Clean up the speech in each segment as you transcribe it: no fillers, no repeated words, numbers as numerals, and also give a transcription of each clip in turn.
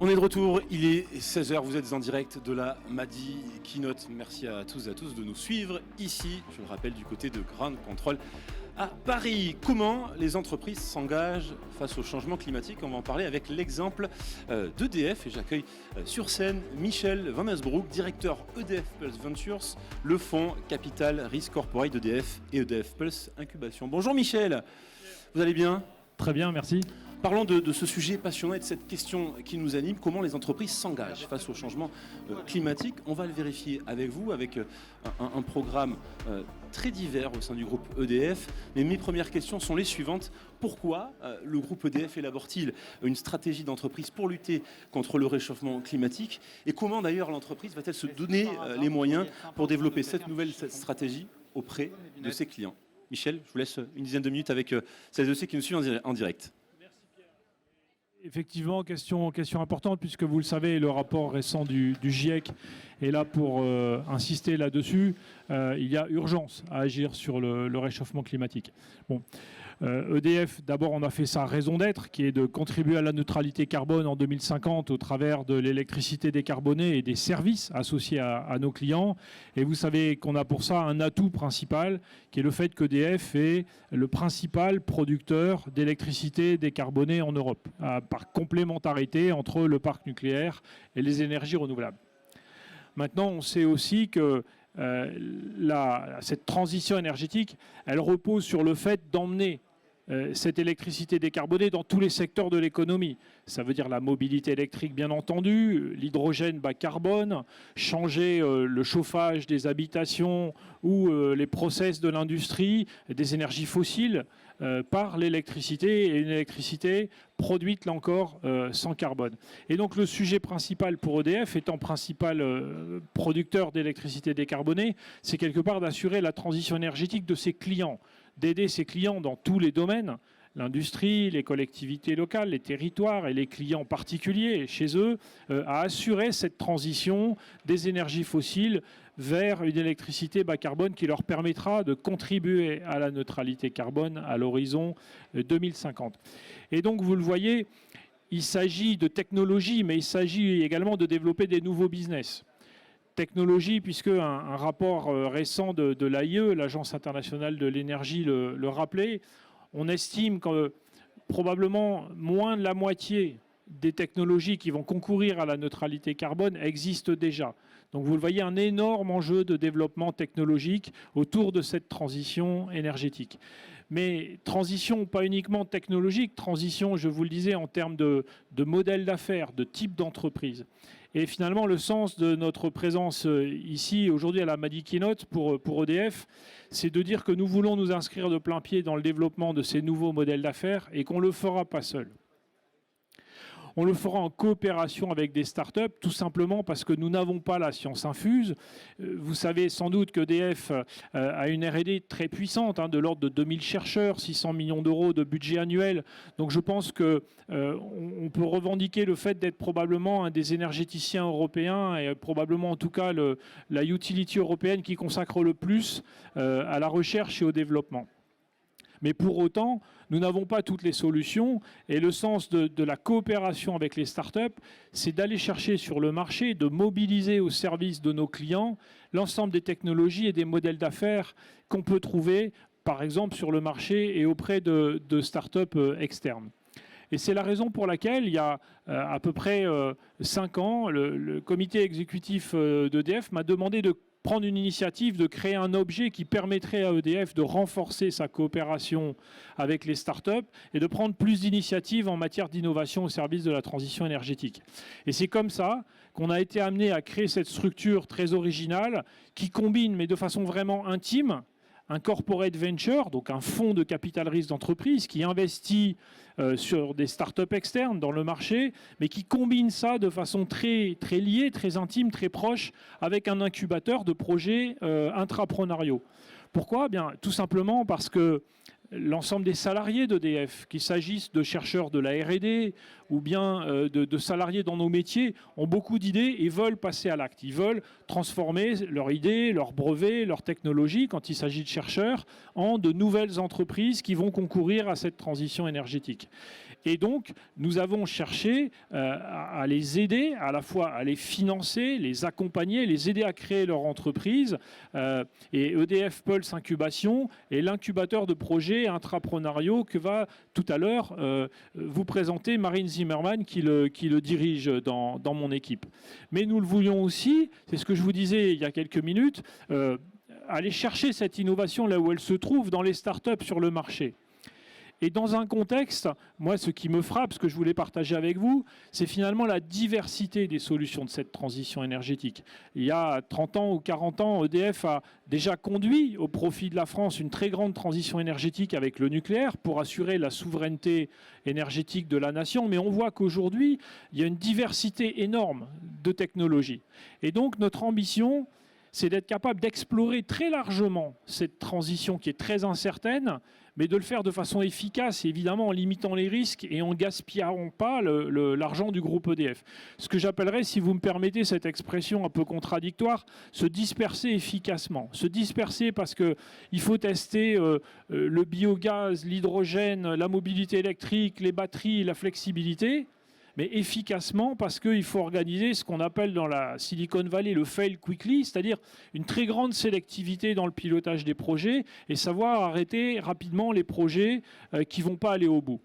On est de retour, il est 16h, vous êtes en direct de la Madi Keynote. Merci à tous et à tous de nous suivre ici, je le rappelle, du côté de Ground Control à Paris. Comment les entreprises s'engagent face au changement climatique? On va en parler avec l'exemple d'EDF et j'accueille sur scène Michel Van Esbroek, directeur EDF Pulse Ventures, le fonds Capital Risk Corporate d'EDF et EDF Pulse Incubation. Bonjour Michel, vous allez bien? Très bien, merci. Parlons de ce sujet passionnant et de cette question qui nous anime, comment les entreprises s'engagent face au changement climatique. On va le vérifier avec vous, avec un programme très divers au sein du groupe EDF. Mais mes premières questions sont les suivantes. Pourquoi le groupe EDF élabore-t-il une stratégie d'entreprise pour lutter contre le réchauffement climatique? Et comment d'ailleurs l'entreprise va-t-elle se donner les moyens pour développer cette nouvelle stratégie auprès de ses clients? Michel, je vous laisse une dizaine de minutes avec celles et ceux qui nous suivent en direct. Effectivement, question importante, puisque vous le savez, le rapport récent du GIEC est là pour insister là-dessus. Il y a urgence à agir sur le réchauffement climatique. Bon. EDF, d'abord, on a fait sa raison d'être, qui est de contribuer à la neutralité carbone en 2050 au travers de l'électricité décarbonée et des services associés à nos clients. Et vous savez qu'on a pour ça un atout principal, qui est le fait qu'EDF est le principal producteur d'électricité décarbonée en Europe, par complémentarité entre le parc nucléaire et les énergies renouvelables. Maintenant, on sait aussi que cette transition énergétique, elle repose sur le fait d'emmener cette électricité décarbonée dans tous les secteurs de l'économie. Ça veut dire la mobilité électrique, bien entendu, l'hydrogène bas carbone, changer le chauffage des habitations ou les process de l'industrie, des énergies fossiles, par l'électricité, et une électricité produite, là encore, sans carbone. Et donc le sujet principal pour EDF, étant principal producteur d'électricité décarbonée, c'est quelque part d'assurer la transition énergétique de ses clients, d'aider ses clients dans tous les domaines, l'industrie, les collectivités locales, les territoires et les clients particuliers chez eux, à assurer cette transition des énergies fossiles vers une électricité bas carbone qui leur permettra de contribuer à la neutralité carbone à l'horizon 2050. Et donc, vous le voyez, il s'agit de technologie, mais il s'agit également de développer des nouveaux business. Technologie, puisque un rapport récent de l'AIE, l'Agence internationale de l'énergie, le rappelait, on estime que probablement moins de la moitié des technologies qui vont concourir à la neutralité carbone existent déjà. Donc vous le voyez, un énorme enjeu de développement technologique autour de cette transition énergétique. Mais transition pas uniquement technologique, transition, je vous le disais, en termes de modèle d'affaires, de type d'entreprise. Et finalement, le sens de notre présence ici, aujourd'hui à la Madi Keynote pour EDF, c'est de dire que nous voulons nous inscrire de plein pied dans le développement de ces nouveaux modèles d'affaires et qu'on ne le fera pas seul. On le fera en coopération avec des startups, tout simplement parce que nous n'avons pas la science infuse. Vous savez sans doute qu'EDF a une R&D très puissante, de l'ordre de 2000 chercheurs, 600 millions d'euros de budget annuel. Donc je pense qu'on peut revendiquer le fait d'être probablement un des énergéticiens européens et probablement en tout cas la utility européenne qui consacre le plus à la recherche et au développement. Mais pour autant, nous n'avons pas toutes les solutions et le sens de la coopération avec les startups, c'est d'aller chercher sur le marché, de mobiliser au service de nos clients l'ensemble des technologies et des modèles d'affaires qu'on peut trouver, par exemple, sur le marché et auprès de startups externes. Et c'est la raison pour laquelle, il y a à peu près 5 ans, le comité exécutif d'EDF m'a demandé de prendre une initiative de créer un objet qui permettrait à EDF de renforcer sa coopération avec les startups et de prendre plus d'initiatives en matière d'innovation au service de la transition énergétique. Et c'est comme ça qu'on a été amené à créer cette structure très originale qui combine, mais de façon vraiment intime, un corporate venture, donc un fonds de capital risque d'entreprise qui investit sur des startups externes dans le marché, mais qui combine ça de façon très, très liée, très intime, très proche, avec un incubateur de projets intrapreneuriaux. Pourquoi? Bien, tout simplement parce que l'ensemble des salariés d'EDF, qu'il s'agisse de chercheurs de la R&D ou bien de salariés dans nos métiers, ont beaucoup d'idées et veulent passer à l'acte. Ils veulent transformer leurs idées, leurs brevets, leurs technologies, quand il s'agit de chercheurs, en de nouvelles entreprises qui vont concourir à cette transition énergétique. Et donc, nous avons cherché à les aider, à la fois à les financer, les accompagner, les aider à créer leur entreprise. Et EDF Pulse Incubation est l'incubateur de projets intrapreneuriaux que va tout à l'heure vous présenter Marine Zimmermann qui le dirige dans mon équipe. Mais nous le voulions aussi, c'est ce que je vous disais il y a quelques minutes, aller chercher cette innovation là où elle se trouve, dans les startups sur le marché. Et dans un contexte, moi, ce qui me frappe, ce que je voulais partager avec vous, c'est finalement la diversité des solutions de cette transition énergétique. Il y a 30 ans ou 40 ans, EDF a déjà conduit au profit de la France une très grande transition énergétique avec le nucléaire pour assurer la souveraineté énergétique de la nation. Mais on voit qu'aujourd'hui, il y a une diversité énorme de technologies. Et donc, notre ambition, c'est d'être capable d'explorer très largement cette transition qui est très incertaine, mais de le faire de façon efficace, évidemment en limitant les risques et en ne gaspillant pas l'argent du groupe EDF. Ce que j'appellerais, si vous me permettez cette expression un peu contradictoire, se disperser efficacement. Se disperser parce qu'il faut tester le biogaz, l'hydrogène, la mobilité électrique, les batteries, la flexibilité, mais efficacement parce qu'il faut organiser ce qu'on appelle dans la Silicon Valley le fail quickly, c'est-à-dire une très grande sélectivité dans le pilotage des projets et savoir arrêter rapidement les projets qui ne vont pas aller au bout.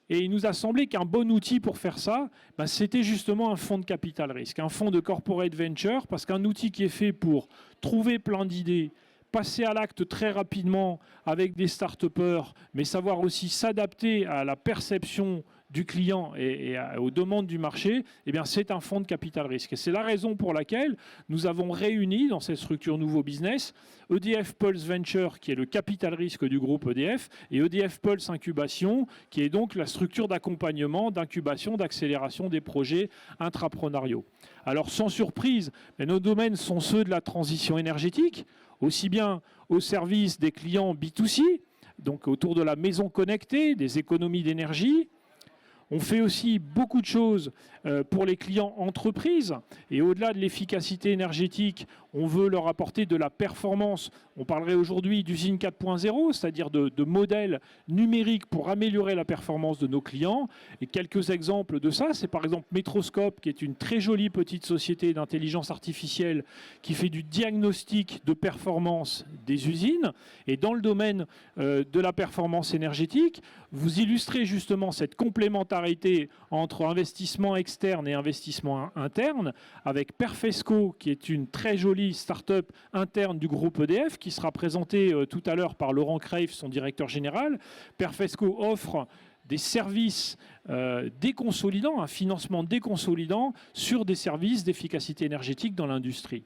Et il nous a semblé qu'un bon outil pour faire ça, c'était justement un fonds de capital risque, un fonds de corporate venture, parce qu'un outil qui est fait pour trouver plein d'idées, passer à l'acte très rapidement avec des start-upers, mais savoir aussi s'adapter à la perception du client et aux demandes du marché, eh bien c'est un fonds de capital risque. Et c'est la raison pour laquelle nous avons réuni dans cette structure Nouveau Business EDF Pulse Venture, qui est le capital risque du groupe EDF, et EDF Pulse Incubation, qui est donc la structure d'accompagnement, d'incubation, d'accélération des projets intrapreneuriaux. Alors sans surprise, nos domaines sont ceux de la transition énergétique, aussi bien au service des clients B2C, donc autour de la maison connectée, des économies d'énergie. On fait aussi beaucoup de choses pour les clients entreprises. Et au-delà de l'efficacité énergétique, on veut leur apporter de la performance. On parlerait aujourd'hui d'usine 4.0, c'est-à-dire de modèles numériques pour améliorer la performance de nos clients. Et quelques exemples de ça, c'est par exemple Metroscope, qui est une très jolie petite société d'intelligence artificielle qui fait du diagnostic de performance des usines. Et dans le domaine de la performance énergétique, vous illustrez justement cette complémentarité entre investissement externe et investissement interne avec Perfesco, qui est une très jolie start-up interne du groupe EDF, qui sera présentée tout à l'heure par Laurent Creyff, son directeur général. Perfesco offre des services déconsolidants, un financement déconsolidant sur des services d'efficacité énergétique dans l'industrie.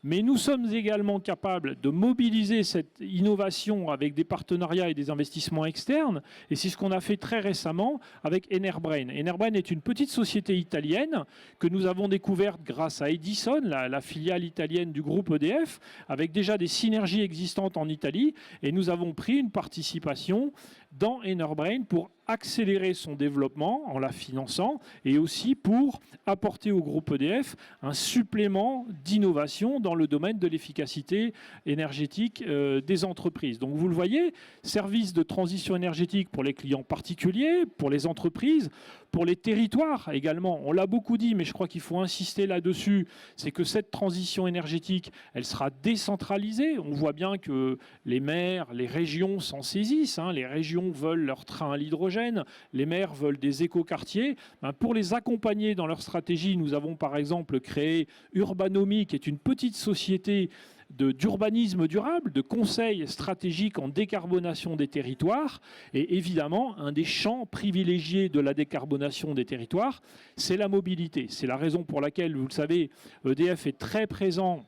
Mais nous sommes également capables de mobiliser cette innovation avec des partenariats et des investissements externes. Et c'est ce qu'on a fait très récemment avec Enerbrain. Enerbrain est une petite société italienne que nous avons découverte grâce à Edison, la filiale italienne du groupe EDF, avec déjà des synergies existantes en Italie. Et nous avons pris une participation dans Enerbrain pour accélérer son développement en la finançant et aussi pour apporter au groupe EDF un supplément d'innovation dans le domaine de l'efficacité énergétique des entreprises. Donc vous le voyez, service de transition énergétique pour les clients particuliers, pour les entreprises, pour les territoires également. On l'a beaucoup dit, mais je crois qu'il faut insister là-dessus, c'est que cette transition énergétique, elle sera décentralisée. On voit bien que les maires, les régions s'en saisissent. Les régions veulent leur train à l'hydrogène, les maires veulent des écoquartiers. Pour les accompagner dans leur stratégie, nous avons par exemple créé Urbanomy, qui est une petite société d'urbanisme durable, de conseil stratégique en décarbonation des territoires. Et évidemment, un des champs privilégiés de la décarbonation des territoires, c'est la mobilité. C'est la raison pour laquelle, vous le savez, EDF est très présent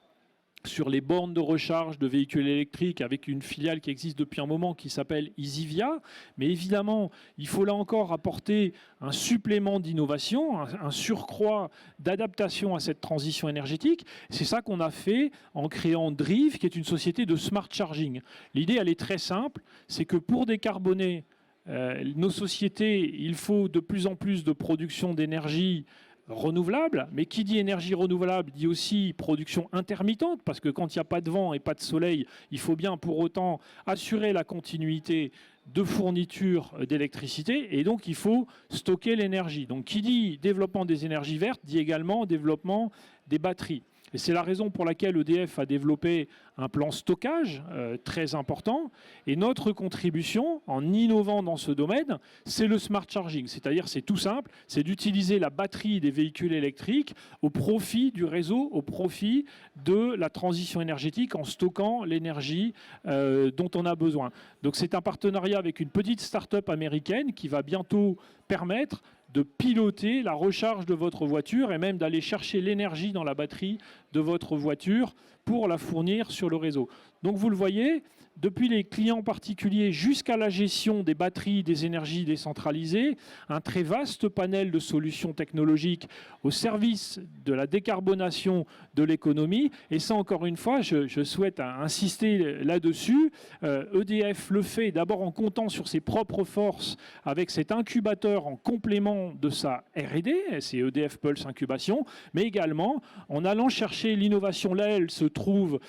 sur les bornes de recharge de véhicules électriques avec une filiale qui existe depuis un moment qui s'appelle Easyvia. Mais évidemment, il faut là encore apporter un supplément d'innovation, un surcroît d'adaptation à cette transition énergétique. C'est ça qu'on a fait en créant Drive, qui est une société de smart charging. L'idée, elle est très simple, c'est que pour décarboner nos sociétés, il faut de plus en plus de production d'énergie renouvelable, mais qui dit énergie renouvelable dit aussi production intermittente, parce que quand il n'y a pas de vent et pas de soleil, il faut bien pour autant assurer la continuité de fourniture d'électricité et donc il faut stocker l'énergie. Donc qui dit développement des énergies vertes dit également développement des batteries. Et c'est la raison pour laquelle EDF a développé un plan stockage très important. Et notre contribution, en innovant dans ce domaine, c'est le smart charging. C'est-à-dire, c'est tout simple, c'est d'utiliser la batterie des véhicules électriques au profit du réseau, au profit de la transition énergétique en stockant l'énergie dont on a besoin. Donc c'est un partenariat avec une petite start-up américaine qui va bientôt permettre de piloter la recharge de votre voiture et même d'aller chercher l'énergie dans la batterie de votre voiture pour la fournir sur le réseau. Donc vous le voyez, depuis les clients particuliers jusqu'à la gestion des batteries, des énergies décentralisées, un très vaste panel de solutions technologiques au service de la décarbonation de l'économie. Et ça, encore une fois, je souhaite insister là-dessus. EDF le fait d'abord en comptant sur ses propres forces avec cet incubateur en complément de sa R&D, c'est EDF Pulse Incubation, mais également en allant chercher l'innovation là, elle se trouve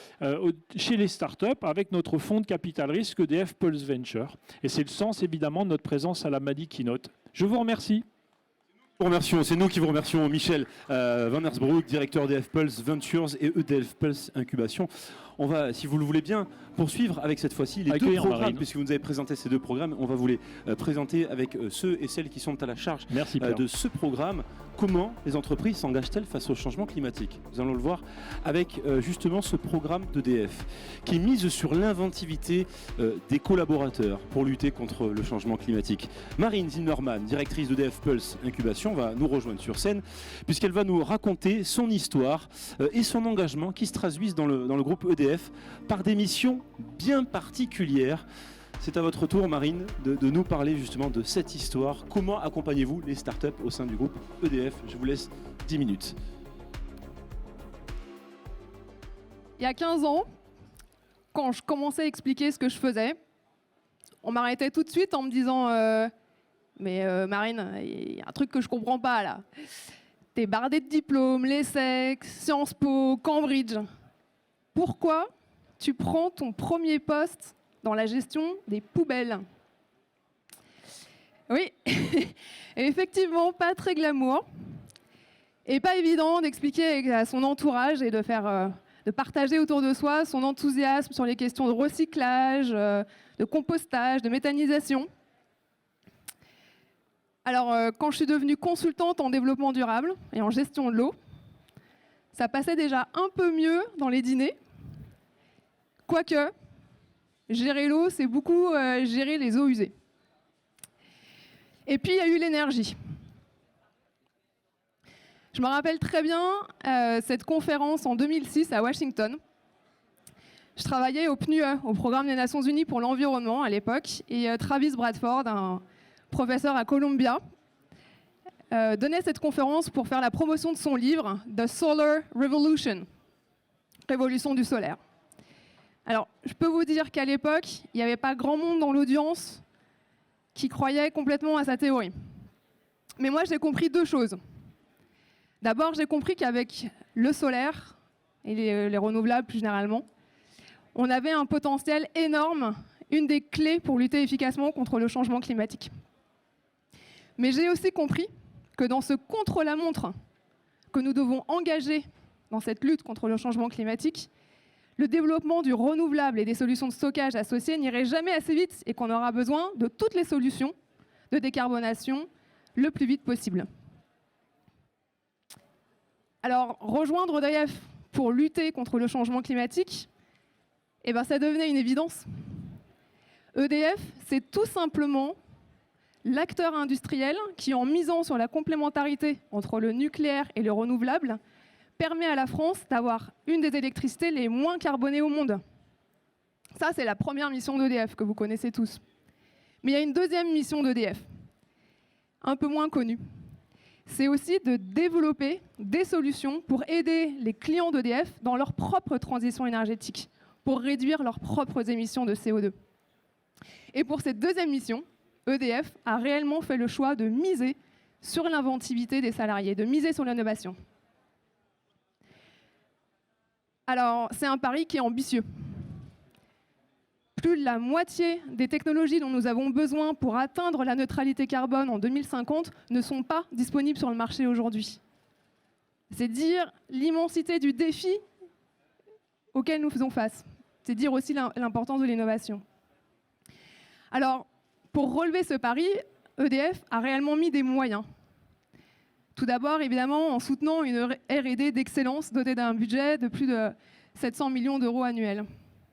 chez les startups avec notre fonds de capital risque EDF Pulse Venture. Et c'est le sens évidemment de notre présence à la Madi Keynote. Je vous remercie. C'est nous qui vous remercions, Michel Van Hersbroek, directeur EDF Pulse Ventures et EDF Pulse Incubation. On va, si vous le voulez bien, poursuivre avec cette fois-ci les deux programmes, Marine. puisque vous nous avez présenté ces deux programmes. On va vous les présenter avec ceux et celles qui sont à la charge de ce programme. Comment les entreprises s'engagent-elles face au changement climatique? Nous allons le voir avec justement ce programme d'EDF qui mise sur l'inventivité des collaborateurs pour lutter contre le changement climatique. Marine Zimmermann, directrice d'EDF Pulse Incubation, va nous rejoindre sur scène puisqu'elle va nous raconter son histoire et son engagement qui se traduisent dans le groupe EDF par des missions bien particulières. C'est à votre tour, Marine, de nous parler justement de cette histoire. Comment accompagnez-vous les startups au sein du groupe EDF? Je vous laisse 10 minutes. Il y a 15 ans, quand je commençais à expliquer ce que je faisais, on m'arrêtait tout de suite en me disant mais Marine, il y a un truc que je comprends pas là. T'es bardée de diplômes, l'ESSEC, Sciences Po, Cambridge. Pourquoi tu prends ton premier poste dans la gestion des poubelles? Oui, effectivement, pas très glamour. Et pas évident d'expliquer à son entourage et de partager autour de soi son enthousiasme sur les questions de recyclage, de compostage, de méthanisation. Alors, quand je suis devenue consultante en développement durable et en gestion de l'eau, ça passait déjà un peu mieux dans les dîners. Quoique, gérer l'eau, c'est beaucoup gérer les eaux usées. Et puis, il y a eu l'énergie. Je me rappelle très bien cette conférence en 2006 à Washington. Je travaillais au PNUE, au Programme des Nations Unies pour l'environnement à l'époque, et Travis Bradford, un professeur à Columbia, donnait cette conférence pour faire la promotion de son livre « The Solar Revolution », Révolution du solaire. Alors, je peux vous dire qu'à l'époque, il n'y avait pas grand monde dans l'audience qui croyait complètement à sa théorie. Mais moi, j'ai compris deux choses. D'abord, j'ai compris qu'avec le solaire et les renouvelables plus généralement, on avait un potentiel énorme, une des clés pour lutter efficacement contre le changement climatique. Mais j'ai aussi compris que dans ce contre-la-montre que nous devons engager dans cette lutte contre le changement climatique, le développement du renouvelable et des solutions de stockage associées n'irait jamais assez vite et qu'on aura besoin de toutes les solutions de décarbonation le plus vite possible. Alors, rejoindre EDF pour lutter contre le changement climatique, ça devenait une évidence. EDF, c'est tout simplement l'acteur industriel qui, en misant sur la complémentarité entre le nucléaire et le renouvelable, permet à la France d'avoir une des électricités les moins carbonées au monde. Ça, c'est la première mission d'EDF que vous connaissez tous. Mais il y a une deuxième mission d'EDF, un peu moins connue. C'est aussi de développer des solutions pour aider les clients d'EDF dans leur propre transition énergétique, pour réduire leurs propres émissions de CO2. Et pour cette deuxième mission, EDF a réellement fait le choix de miser sur l'inventivité des salariés, de miser sur l'innovation. Alors, c'est un pari qui est ambitieux. Plus de la moitié des technologies dont nous avons besoin pour atteindre la neutralité carbone en 2050 ne sont pas disponibles sur le marché aujourd'hui. C'est dire l'immensité du défi auquel nous faisons face. C'est dire aussi l'importance de l'innovation. Alors, pour relever ce pari, EDF a réellement mis des moyens. Tout d'abord, évidemment, en soutenant une R&D d'excellence dotée d'un budget de plus de 700 millions d'euros annuels.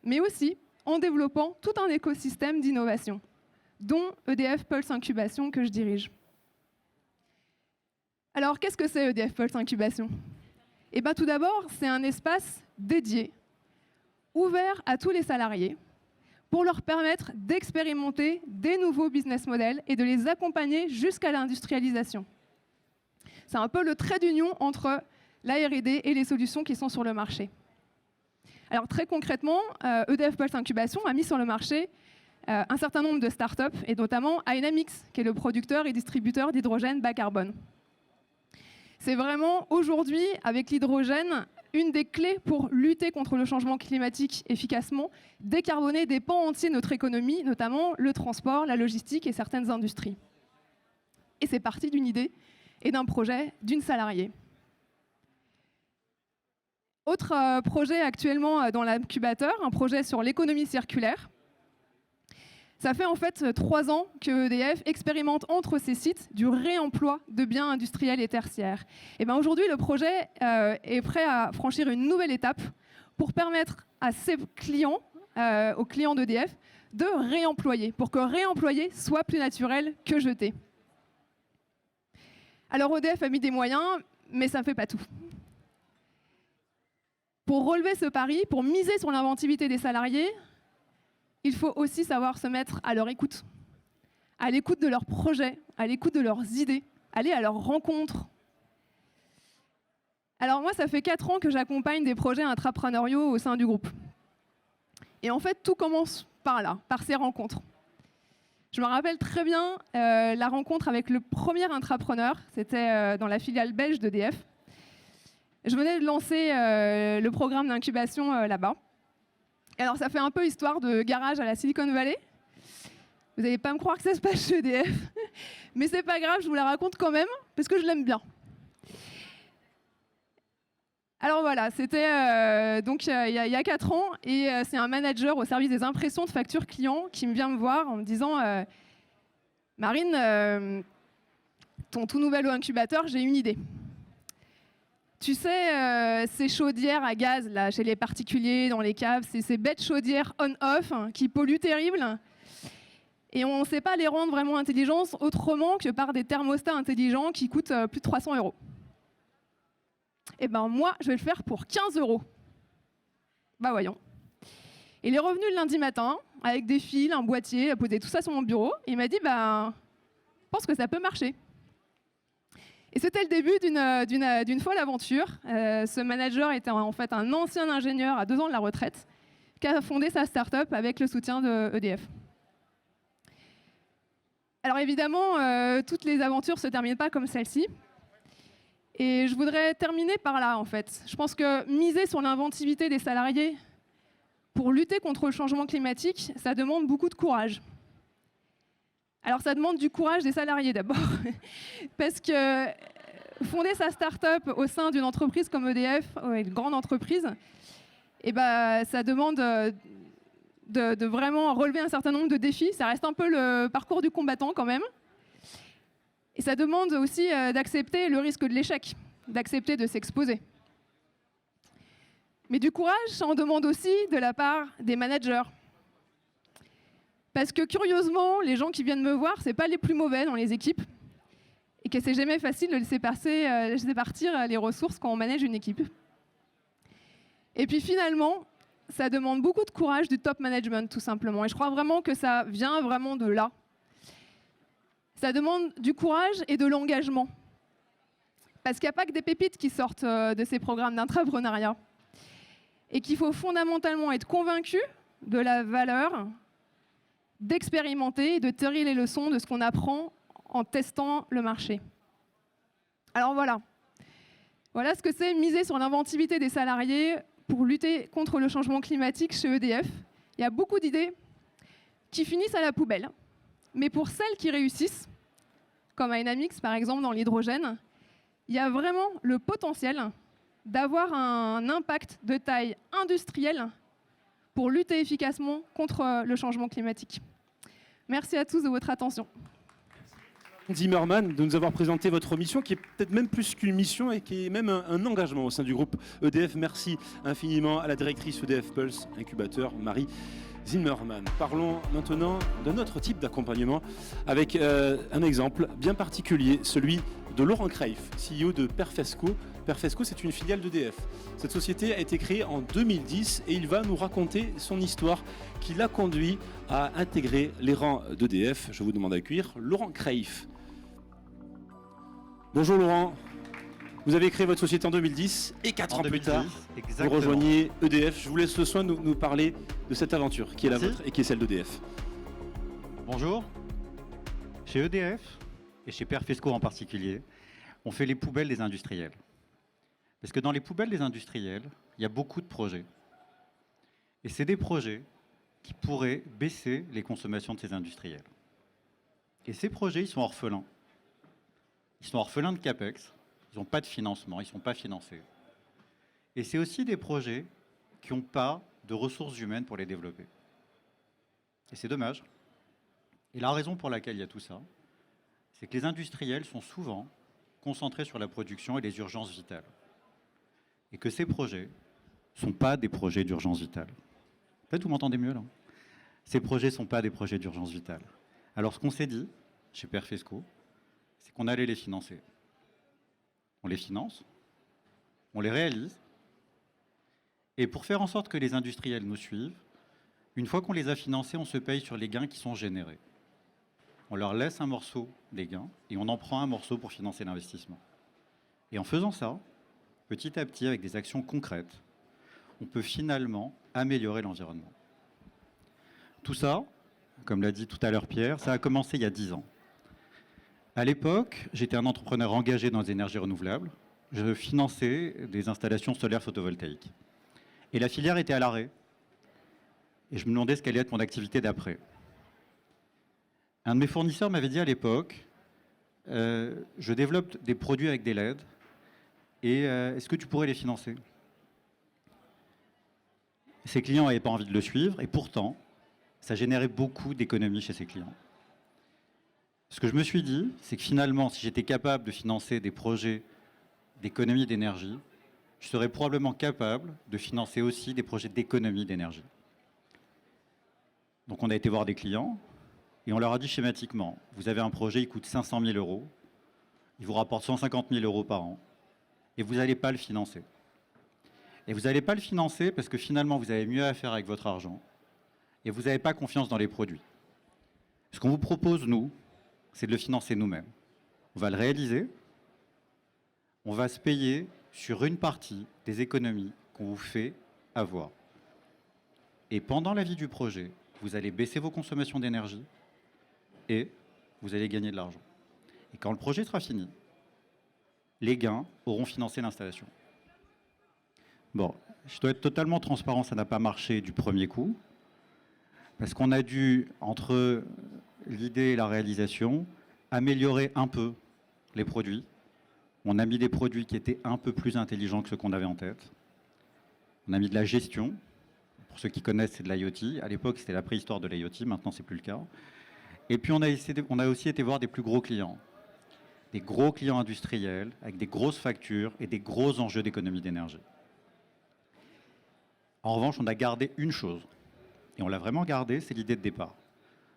Mais aussi en développant tout un écosystème d'innovation, dont EDF Pulse Incubation que je dirige. Alors, qu'est-ce que c'est EDF Pulse Incubation ? Eh bien, tout d'abord, c'est un espace dédié, ouvert à tous les salariés, pour leur permettre d'expérimenter des nouveaux business models et de les accompagner jusqu'à l'industrialisation. C'est un peu le trait d'union entre la R&D et les solutions qui sont sur le marché. Alors très concrètement, EDF Pulse Incubation a mis sur le marché un certain nombre de startups, et notamment Inamix, qui est le producteur et distributeur d'hydrogène bas carbone. C'est vraiment aujourd'hui, avec l'hydrogène, une des clés pour lutter contre le changement climatique efficacement, décarboner des pans entiers de notre économie, notamment le transport, la logistique et certaines industries. Et c'est parti d'une idée et d'un projet d'une salariée. Autre projet actuellement dans l'incubateur, un projet sur l'économie circulaire. Ça fait en fait 3 ans que EDF expérimente entre ses sites du réemploi de biens industriels et tertiaires. Et bien aujourd'hui, le projet est prêt à franchir une nouvelle étape pour permettre à ses clients, aux clients d'EDF, de réemployer, pour que réemployer soit plus naturel que jeter. Alors EDF a mis des moyens, mais ça ne fait pas tout. Pour relever ce pari, pour miser sur l'inventivité des salariés, il faut aussi savoir se mettre à leur écoute, à l'écoute de leurs projets, à l'écoute de leurs idées, aller à leur rencontre. Alors moi, ça fait 4 ans que j'accompagne des projets intrapreneuriaux au sein du groupe. Et en fait, tout commence par là, par ces rencontres. Je me rappelle très bien la rencontre avec le premier intrapreneur, c'était dans la filiale belge d'EDF. Je venais de lancer le programme d'incubation là-bas. Alors ça fait un peu histoire de garage à la Silicon Valley. Vous n'allez pas me croire que ça se passe chez EDF. Mais c'est pas grave, je vous la raconte quand même, parce que je l'aime bien. Alors voilà, c'était donc il y a 4 ans, et c'est un manager au service des impressions de factures clients qui me vient me voir en me disant Marine, ton tout nouvel incubateur, j'ai une idée. Tu sais, ces chaudières à gaz là, chez les particuliers, dans les caves, ces bêtes chaudières on-off qui polluent terrible. Et on ne sait pas les rendre vraiment intelligentes autrement que par des thermostats intelligents qui coûtent plus de 300 €. Eh ben moi, je vais le faire pour 15 €. Bah voyons. Il est revenu le lundi matin avec des fils, un boîtier, a posé tout ça sur mon bureau. Et il m'a dit, je pense que ça peut marcher. Et c'était le début d'une folle aventure. Ce manager était en fait un ancien ingénieur à 2 ans de la retraite qui a fondé sa start-up avec le soutien de EDF. Alors évidemment, toutes les aventures ne se terminent pas comme celle-ci. Et je voudrais terminer par là, en fait. Je pense que miser sur l'inventivité des salariés pour lutter contre le changement climatique, ça demande beaucoup de courage. Alors ça demande du courage des salariés d'abord, parce que fonder sa start-up au sein d'une entreprise comme EDF, une grande entreprise, ça demande de vraiment relever un certain nombre de défis. Ça reste un peu le parcours du combattant quand même. Et ça demande aussi d'accepter le risque de l'échec, d'accepter de s'exposer. Mais du courage, ça en demande aussi de la part des managers. Parce que curieusement, les gens qui viennent me voir, ce n'est pas les plus mauvais dans les équipes. Et que c'est jamais facile de laisser partir les ressources quand on manage une équipe. Et puis finalement, ça demande beaucoup de courage du top management, tout simplement. Et je crois vraiment que ça vient vraiment de là. Ça demande du courage et de l'engagement. Parce qu'il n'y a pas que des pépites qui sortent de ces programmes d'intrapreneuriat. Et qu'il faut fondamentalement être convaincu de la valeur d'expérimenter et de tirer les leçons de ce qu'on apprend en testant le marché. Alors voilà. Voilà ce que c'est miser sur l'inventivité des salariés pour lutter contre le changement climatique chez EDF. Il y a beaucoup d'idées qui finissent à la poubelle. Mais pour celles qui réussissent, comme Dynamics par exemple dans l'hydrogène, il y a vraiment le potentiel d'avoir un impact de taille industrielle pour lutter efficacement contre le changement climatique. Merci à tous de votre attention. Zimmermann, de nous avoir présenté votre mission, qui est peut-être même plus qu'une mission et qui est même un engagement au sein du groupe EDF. Merci infiniment à la directrice EDF Pulse Incubateur, Marie Zimmermann. Parlons maintenant d'un autre type d'accompagnement avec un exemple bien particulier, celui de Laurent Kreif, CEO de Perfesco. Perfesco, c'est une filiale d'EDF. Cette société a été créée en 2010 et il va nous raconter son histoire qui l'a conduit à intégrer les rangs d'EDF. Je vous demande d'accueillir Laurent Kreif. Bonjour Laurent, vous avez créé votre société en 2010 et 4 ans plus tard, exactement. vous rejoignez EDF. Je vous laisse le soin de nous parler de cette aventure qui est la vôtre et qui est celle d'EDF. Bonjour. Chez EDF et chez Perfesco en particulier, on fait les poubelles des industriels. Parce que dans les poubelles des industriels, il y a beaucoup de projets. Et c'est des projets qui pourraient baisser les consommations de ces industriels. Et ces projets, ils sont orphelins. Ils sont orphelins de CAPEX, ils n'ont pas de financement, ils ne sont pas financés. Et c'est aussi des projets qui n'ont pas de ressources humaines pour les développer. Et c'est dommage. Et la raison pour laquelle il y a tout ça, c'est que les industriels sont souvent concentrés sur la production et les urgences vitales. Et que ces projets ne sont pas des projets d'urgence vitale. Peut-être vous m'entendez mieux là. Ces projets ne sont pas des projets d'urgence vitale. Alors ce qu'on s'est dit, chez Perfesco, c'est qu'on allait les financer. On les finance, on les réalise, et pour faire en sorte que les industriels nous suivent, une fois qu'on les a financés, on se paye sur les gains qui sont générés. On leur laisse un morceau des gains, et on en prend un morceau pour financer l'investissement. Et en faisant ça, petit à petit, avec des actions concrètes, on peut finalement améliorer l'environnement. Tout ça, comme l'a dit tout à l'heure Pierre, ça a commencé il y a 10 ans. À l'époque, j'étais un entrepreneur engagé dans les énergies renouvelables. Je finançais des installations solaires photovoltaïques. Et la filière était à l'arrêt. Et je me demandais ce qu'allait être mon activité d'après. Un de mes fournisseurs m'avait dit à l'époque, je développe des produits avec des LED, et est-ce que tu pourrais les financer? Ses clients n'avaient pas envie de le suivre, et pourtant, ça générait beaucoup d'économies chez ses clients. Ce que je me suis dit, c'est que finalement, si j'étais capable de financer des projets d'économie d'énergie, je serais probablement capable de financer aussi des projets d'économie d'énergie. Donc on a été voir des clients et on leur a dit schématiquement, vous avez un projet, il coûte 500 000 euros, il vous rapporte 150 000 euros par an et vous n'allez pas le financer. Et vous n'allez pas le financer parce que finalement, vous avez mieux à faire avec votre argent et vous n'avez pas confiance dans les produits. Ce qu'on vous propose, nous, c'est de le financer nous-mêmes. On va le réaliser, on va se payer sur une partie des économies qu'on vous fait avoir. Et pendant la vie du projet, vous allez baisser vos consommations d'énergie et vous allez gagner de l'argent. Et quand le projet sera fini, les gains auront financé l'installation. Bon, je dois être totalement transparent, ça n'a pas marché du premier coup, parce qu'on a dû, entre l'idée et la réalisation, améliorer un peu les produits. On a mis des produits qui étaient un peu plus intelligents que ceux qu'on avait en tête. On a mis de la gestion. Pour ceux qui connaissent, c'est de l'IoT. À l'époque, c'était la préhistoire de l'IoT. Maintenant, c'est plus le cas. Et puis, on a aussi été voir des plus gros clients. Des gros clients industriels avec des grosses factures et des gros enjeux d'économie d'énergie. En revanche, on a gardé une chose. Et on l'a vraiment gardée, c'est l'idée de départ.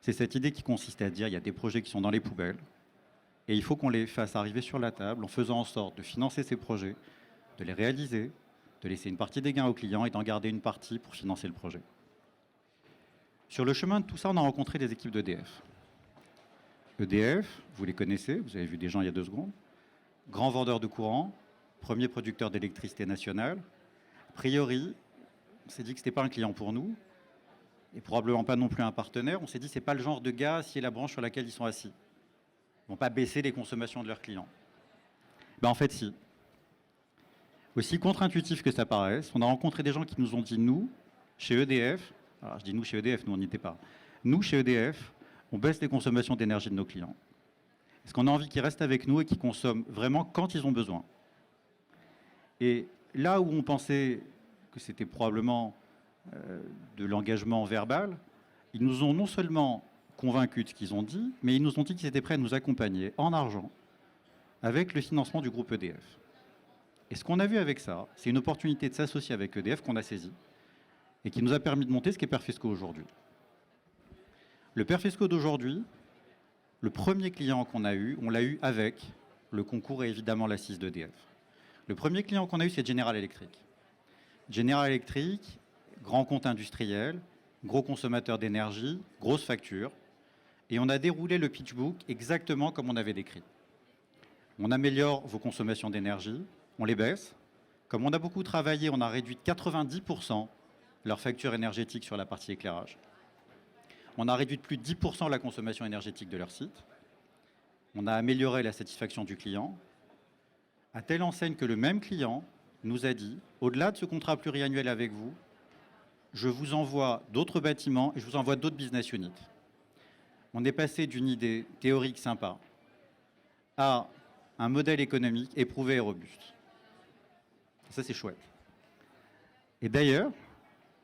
C'est cette idée qui consiste à dire il y a des projets qui sont dans les poubelles et il faut qu'on les fasse arriver sur la table en faisant en sorte de financer ces projets, de les réaliser, de laisser une partie des gains aux clients et d'en garder une partie pour financer le projet. Sur le chemin de tout ça, on a rencontré des équipes d'EDF. EDF, vous les connaissez, vous avez vu des gens il y a 2 secondes, grand vendeur de courant, premier producteur d'électricité nationale. A priori, on s'est dit que ce n'était pas un client pour nous, et probablement pas non plus un partenaire. On s'est dit, ce n'est pas le genre de gars, si est la branche sur laquelle ils sont assis. Ils ne vont pas baisser les consommations de leurs clients. Ben, en fait, si. Aussi contre-intuitif que ça paraisse, on a rencontré des gens qui nous ont dit, nous, chez EDF, alors je dis nous chez EDF, nous on n'y était pas, nous, chez EDF, on baisse les consommations d'énergie de nos clients. Parce qu'on a envie qu'ils restent avec nous et qu'ils consomment vraiment quand ils ont besoin. Et là où on pensait que c'était probablement de l'engagement verbal, ils nous ont non seulement convaincus de ce qu'ils ont dit, mais ils nous ont dit qu'ils étaient prêts à nous accompagner en argent avec le financement du groupe EDF. Et ce qu'on a vu avec ça, c'est une opportunité de s'associer avec EDF qu'on a saisie et qui nous a permis de monter ce qu'est Perfesco aujourd'hui. Le Perfesco d'aujourd'hui, le premier client qu'on a eu, on l'a eu avec le concours et évidemment l'assise d'EDF. Le premier client qu'on a eu, c'est General Electric. General Electric, grand compte industriel, gros consommateur d'énergie, grosse facture. Et on a déroulé le pitch book exactement comme on avait décrit. On améliore vos consommations d'énergie, on les baisse. Comme on a beaucoup travaillé, on a réduit de 90% leur facture énergétique sur la partie éclairage. On a réduit de plus de 10% la consommation énergétique de leur site. On a amélioré la satisfaction du client, à telle enseigne que le même client nous a dit, au-delà de ce contrat pluriannuel avec vous, je vous envoie d'autres bâtiments et je vous envoie d'autres business units. On est passé d'une idée théorique sympa à un modèle économique éprouvé et robuste. Ça, c'est chouette. Et d'ailleurs,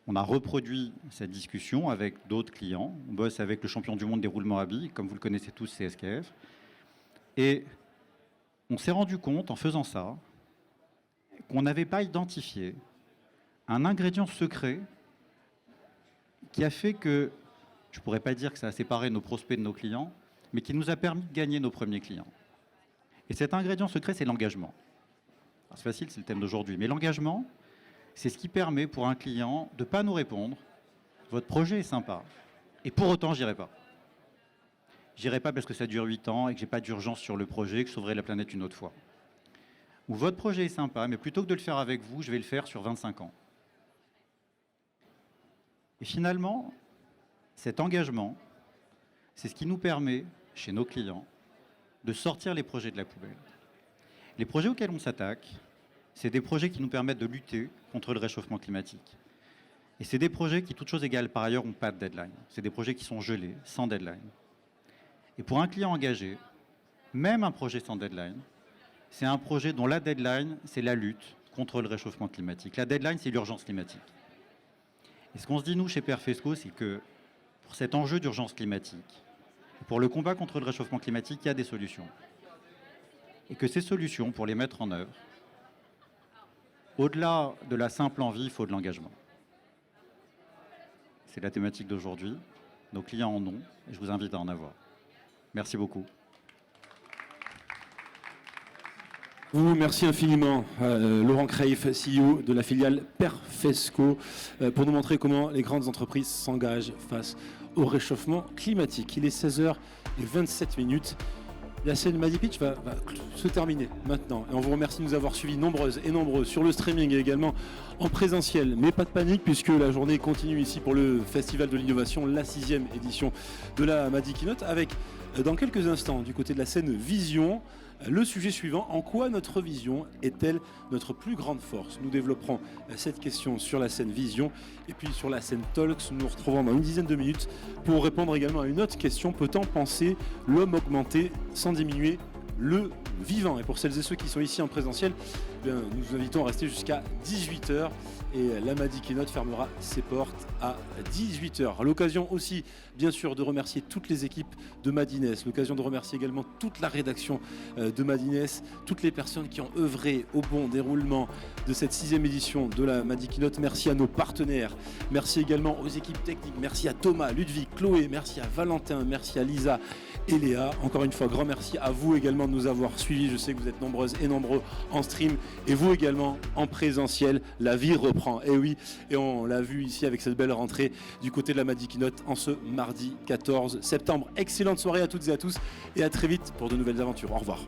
on a reproduit cette discussion avec d'autres clients. On bosse avec le champion du monde des roulements à billes, comme vous le connaissez tous, c'est SKF. Et on s'est rendu compte, en faisant ça, qu'on n'avait pas identifié un ingrédient secret qui a fait que, je ne pourrais pas dire que ça a séparé nos prospects de nos clients, mais qui nous a permis de gagner nos premiers clients. Et cet ingrédient secret, c'est l'engagement. C'est facile, c'est le thème d'aujourd'hui. Mais l'engagement, c'est ce qui permet pour un client de ne pas nous répondre « Votre projet est sympa, et pour autant, j'irai pas. J'irai pas parce que ça dure 8 ans et que j'ai pas d'urgence sur le projet, que je sauverai la planète une autre fois. » Ou « Votre projet est sympa, mais plutôt que de le faire avec vous, je vais le faire sur 25 ans. » Et finalement, cet engagement, c'est ce qui nous permet, chez nos clients, de sortir les projets de la poubelle. Les projets auxquels on s'attaque, c'est des projets qui nous permettent de lutter contre le réchauffement climatique. Et c'est des projets qui, toutes choses égales par ailleurs, n'ont pas de deadline. C'est des projets qui sont gelés, sans deadline. Et pour un client engagé, même un projet sans deadline, c'est un projet dont la deadline, c'est la lutte contre le réchauffement climatique. La deadline, c'est l'urgence climatique. Et ce qu'on se dit, nous, chez Perfesco, c'est que pour cet enjeu d'urgence climatique, pour le combat contre le réchauffement climatique, il y a des solutions. Et que ces solutions, pour les mettre en œuvre, au-delà de la simple envie, il faut de l'engagement. C'est la thématique d'aujourd'hui. Nos clients en ont, et je vous invite à en avoir. Merci beaucoup. Merci infiniment, Laurent Creif, CEO de la filiale Perfesco, pour nous montrer comment les grandes entreprises s'engagent face au réchauffement climatique. Il est 16h27. La scène Madi Pitch va se terminer maintenant. Et on vous remercie de nous avoir suivis nombreuses et nombreux sur le streaming et également en présentiel. Mais pas de panique puisque la journée continue ici pour le Festival de l'Innovation, la 6e édition de la Madi Keynote, avec dans quelques instants du côté de la scène Vision, le sujet suivant: en quoi notre vision est-elle notre plus grande force? Nous développerons cette question sur la scène Vision, et puis sur la scène Talks, nous nous retrouvons dans une dizaine de minutes pour répondre également à une autre question: peut-on penser l'homme augmenté sans diminuer le vivant? Et pour celles et ceux qui sont ici en présentiel, nous vous invitons à rester jusqu'à 18h. Et la Madi Keynote fermera ses portes à 18h. À l'occasion aussi, bien sûr, de remercier toutes les équipes de Madines, l'occasion de remercier également toute la rédaction de Madines, toutes les personnes qui ont œuvré au bon déroulement de cette 6e édition de la Madi Keynote. Merci à nos partenaires, merci également aux équipes techniques, merci à Thomas, Ludwig, Chloé, merci à Valentin, merci à Lisa et Léa. Encore une fois, grand merci à vous également de nous avoir suivis. Je sais que vous êtes nombreuses et nombreux en stream, et vous également en présentiel. La vie reprend. Et oui, et on l'a vu ici avec cette belle rentrée du côté de la Madi Keynote en ce mardi 14 septembre. Excellente soirée à toutes et à tous, et à très vite pour de nouvelles aventures. Au revoir.